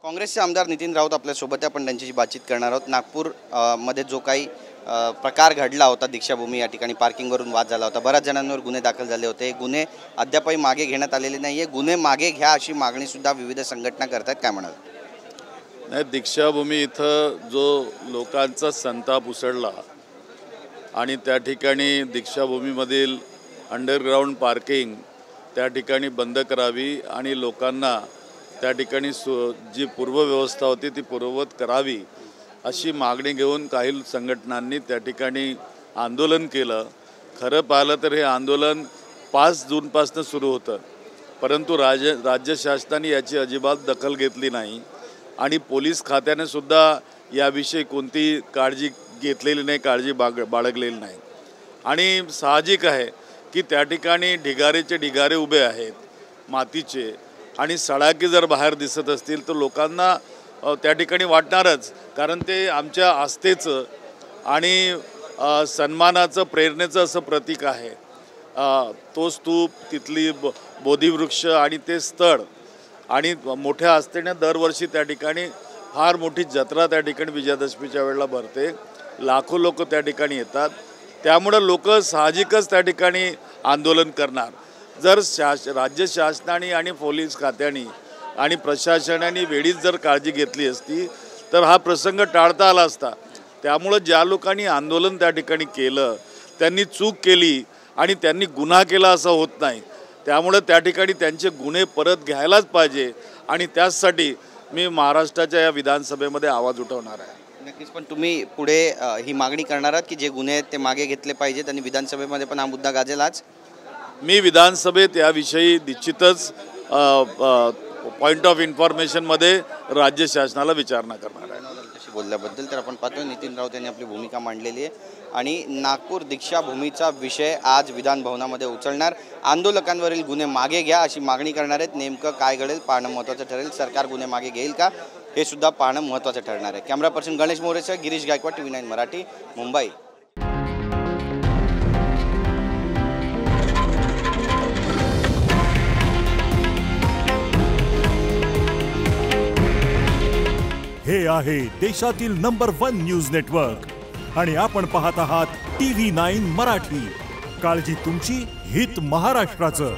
काँग्रेसचे आमदार नितीन राऊत आपल्यासोबत आहे, आपण त्यांच्याशी बातचीत करणार आहोत। नागपूर मध्ये जो काही प्रकार घडला होता, दीक्षाभूमी या ठिकाणी पार्किंगवरून वाद झाला होता, बऱ्याच जणांवर गुन्हे दाखल झाले होते। गुन्हे अद्यापही मागे घेण्यात आलेले नाहीये, गुन्हे मागे घ्या अशी मागणी सुद्धा विविध संघटना करतात, काय म्हणाल? नाही, दीक्षाभूमी इथं जो लोकांचा संताप उसळला आणि त्या ठिकाणी दीक्षाभूमीमधील अंडरग्राउंड पार्किंग त्या ठिकाणी बंद करावी आणि लोकांना त्या ठिकाणी जी पूर्वव्यवस्था होती ती पूर्ववत करावी अशी मागणी घेऊन काही संघटनांनी त्या ठिकाणी आंदोलन केलं। खरं पाहिलं तर हे आंदोलन 5 जूनपासून सुरू होतं, परंतु राज्य शासनाने याची अजिबात दखल घेतली नाही आणि पोलीस खात्याने सुद्धा याविषयी कोणती काळजी घेतलेली नाही, काळजी बाळगलेली नाही। आणि साहजिक आहे की त्या ठिकाणी ढिगारेचे ढिगारे उभे आहेत मातीचे, आणि सळाकी जर बाहेर दिसत असतील तर लोकांना त्या ठिकाणी वाटणारच, कारण ते आमच्या आस्थेचं आणि सन्मानाचं प्रेरणेचं असं प्रतीक आहे। तो स्तूप, तिथली बोधिवृक्ष आणि ते स्थळ, आणि मोठ्या आस्थेने दरवर्षी त्या ठिकाणी फार मोठी जत्रा त्या ठिकाणी विजयादशमीच्या वेळेला भरते, लाखो लोक त्या ठिकाणी येतात, त्यामुळे लोक साहजिकच त्या ठिकाणी आंदोलन करणार। जर राज्य शासनाने आणि पोलीस खात्याने आणि प्रशासनाने वेळीच जर काळजी घेतली असती तर हा प्रसंग टाळता आला असता। त्यामुळे ज्या लोकांनी आंदोलन त्या ठिकाणी केलं त्यांनी चूक केली आणि त्यांनी गुन्हा केला असं होत नाही, त्यामुळे त्या ठिकाणी त्यांचे गुन्हे परत घ्यायलाच पाहिजे, आणि त्याचसाठी मी महाराष्ट्राच्या या विधानसभेमध्ये आवाज उठवणार आहे। नक्कीच, पण तुम्ही पुढे ही मागणी करणार आहात की जे गुन्हे आहेत ते मागे घेतले पाहिजेत आणि विधानसभेमध्ये पण हा मुद्दा गाजेल आज? मी विधानसभेत याविषयी निश्चितच पॉईंट ऑफ इन्फॉर्मेशनमध्ये राज्य शासनाला विचारणा करणार आहे। बोलल्याबद्दल तर आपण पाहतोय नितीन राऊत यांनी आपली भूमिका मांडलेली आहे, आणि नागपूर दीक्षाभूमीचा विषय आज विधान भवनामध्ये उचलणार, आंदोलकांवरील गुन्हे मागे घ्या अशी मागणी करणार आहेत। नेमकं काय घडेल पाहणं महत्त्वाचं ठरेल, सरकार गुन्हे मागे घेईल का हे सुद्धा पाहणं महत्त्वाचं ठरणार आहे। कॅमेरा पर्सन गणेश मोरेसह गिरीश गायकवाड, TV9 मराठी, मुंबई। हे आहे देशातील नंबर 1 न्यूज नेटवर्क आणि आपण पाहत आहात TV9 मराठी। काळजी तुमची, हित महाराष्ट्राचं।